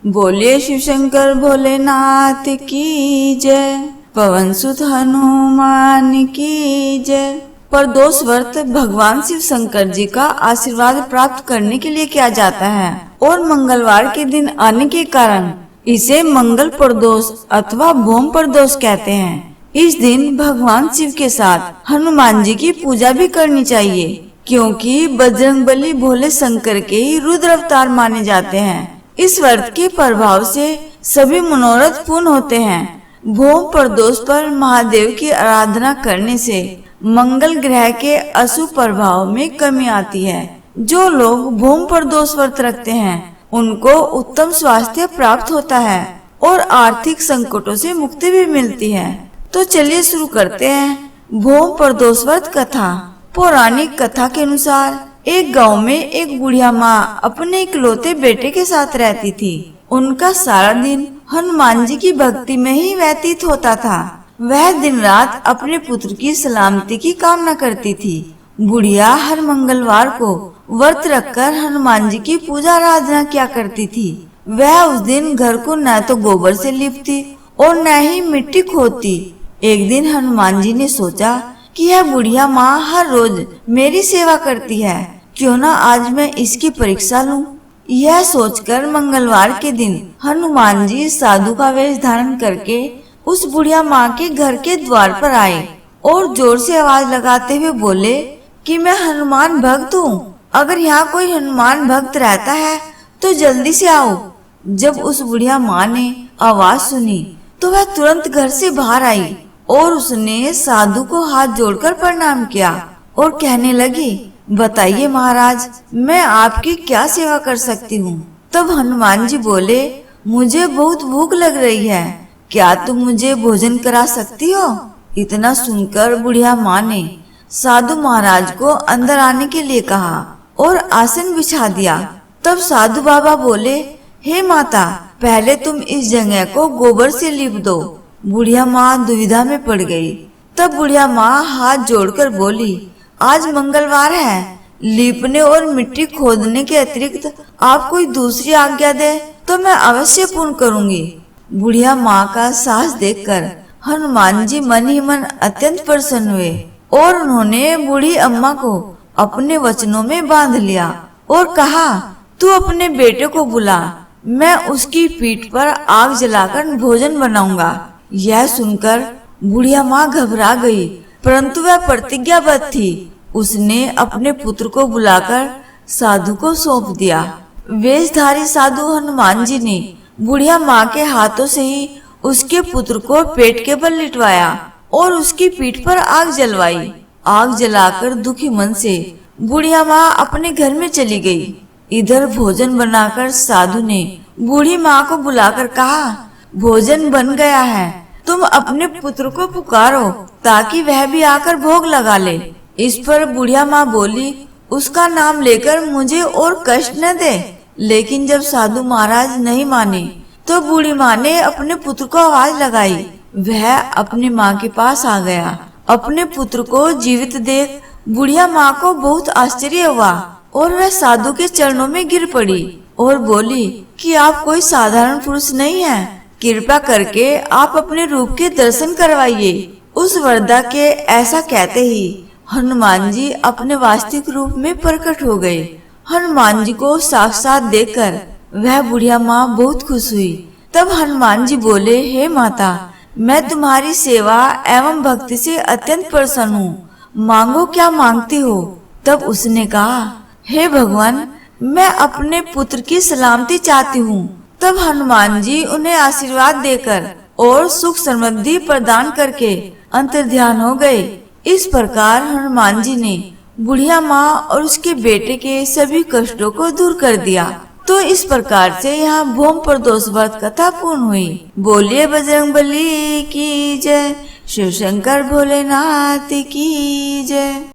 बोलिए शिव शंकर भोलेनाथ की जय, पवन सुत हनुमान की जय। प्रदोष व्रत भगवान शिव शंकर जी का आशीर्वाद प्राप्त करने के लिए किया जाता है और मंगलवार के दिन आने के कारण इसे मंगल प्रदोष अथवा भोम प्रदोष कहते हैं। इस दिन भगवान शिव के साथ हनुमान जी की पूजा भी करनी चाहिए, क्योंकि बजरंगबली भोले शंकर के ही रुद्र अवतार माने जाते हैं। इस व्रत के प्रभाव से सभी मनोरथ पूर्ण होते हैं। भोम प्रदोष पर महादेव की आराधना करने से मंगल ग्रह के अशुभ प्रभाव में कमी आती है। जो लोग भोम प्रदोष व्रत रखते हैं उनको उत्तम स्वास्थ्य प्राप्त होता है और आर्थिक संकटों से मुक्ति भी मिलती है। तो चलिए शुरू करते हैं भोम प्रदोष व्रत कथा। पौराणिक कथा के अनुसार एक गांव में एक बुढ़िया माँ अपने इकलौते बेटे के साथ रहती थी। उनका सारा दिन हनुमान जी की भक्ति में ही व्यतीत होता था। वह दिन रात अपने पुत्र की सलामती की कामना करती थी। बुढ़िया हर मंगलवार को व्रत रखकर हनुमान जी की पूजा आराधना किया करती थी। वह उस दिन घर को न तो गोबर से लिपती और न ही मिट्टी खोदती। एक दिन हनुमान जी ने सोचा कि यह बुढ़िया माँ हर रोज मेरी सेवा करती है, क्यों ना आज मैं इसकी परीक्षा लूं। यह सोचकर मंगलवार के दिन हनुमान जी साधु का वेश धारण करके उस बुढ़िया माँ के घर के द्वार पर आए और जोर से आवाज लगाते हुए बोले कि मैं हनुमान भक्त हूँ। अगर यहाँ कोई हनुमान भक्त रहता है तो जल्दी से आओ। जब उस बुढ़िया माँ ने आवाज सुनी तो वह तुरंत घर से बाहर आई और उसने साधु को हाथ जोड़कर प्रणाम किया और कहने लगी, बताइए महाराज, मैं आपकी क्या सेवा कर सकती हूँ। तब हनुमान जी बोले, मुझे बहुत भूख लग रही है, क्या तुम मुझे भोजन करा सकती हो। इतना सुनकर बुढ़िया माँ ने साधु महाराज को अंदर आने के लिए कहा और आसन बिछा दिया। तब साधु बाबा बोले, हे माता, पहले तुम इस जगह को गोबर से लीप दो। बुढ़िया माँ दुविधा में पड़ गई। तब बुढ़िया माँ हाथ जोड़कर बोली, आज मंगलवार है, लीपने और मिट्टी खोदने के अतिरिक्त आप कोई दूसरी आज्ञा दे तो मैं अवश्य पूर्ण करूंगी। बुढ़िया माँ का साहस देखकर हनुमान जी मन ही मन अत्यंत प्रसन्न हुए और उन्होंने बूढ़ी अम्मा को अपने वचनों में बांध लिया और कहा, तू अपने बेटे को बुला, मैं उसकी पीठ पर आग जलाकर भोजन बनाऊंगा। यह सुनकर बुढ़िया माँ घबरा गई, परंतु वह प्रतिज्ञाबद्ध थी। उसने अपने पुत्र को बुलाकर साधु को सौंप दिया। वेशधारी साधु हनुमान जी ने बुढ़िया माँ के हाथों से ही उसके पुत्र को पेट के बल लिटवाया और उसकी पीठ पर आग जलवाई। आग जलाकर दुखी मन से बुढ़िया माँ अपने घर में चली गई। इधर भोजन बनाकर साधु ने बूढ़ी माँ को बुलाकर कहा, भोजन बन गया है, तुम अपने पुत्र को पुकारो ताकि वह भी आकर भोग लगा ले। इस पर बुढ़िया माँ बोली, उसका नाम लेकर मुझे और कष्ट न दे। लेकिन जब साधु महाराज नहीं माने तो बूढ़ी माँ ने अपने पुत्र को आवाज लगाई। वह अपनी माँ के पास आ गया। अपने पुत्र को जीवित देख बुढ़िया माँ को बहुत आश्चर्य हुआ और वह साधु के चरणों में गिर पड़ी और बोली कि आप कोई साधारण पुरुष नहीं है, कृपा करके आप अपने रूप के दर्शन करवाइए। उस वृद्धा के ऐसा कहते ही हनुमान जी अपने वास्तविक रूप में प्रकट हो गए। हनुमान जी को साक्षात देखकर वह बुढ़िया माँ बहुत खुश हुई। तब हनुमान जी बोले, हे माता, मैं तुम्हारी सेवा एवं भक्ति से अत्यंत प्रसन्न हूँ, मांगो क्या मांगती हो। तब उसने कहा, हे भगवान, मैं अपने पुत्र की सलामती चाहती हूँ। तब हनुमान जी उन्हें आशीर्वाद देकर और सुख समृद्धि प्रदान करके अंतर्ध्यान हो गए। इस प्रकार हनुमान जी ने बुढ़िया माँ और उसके बेटे के सभी कष्टों को दूर कर दिया। तो इस प्रकार से यहाँ भोम प्रदोष व्रत कथा पूर्ण हुई। बोलिए बजरंगबली की जय, शिव शंकर भोलेनाथ की जय।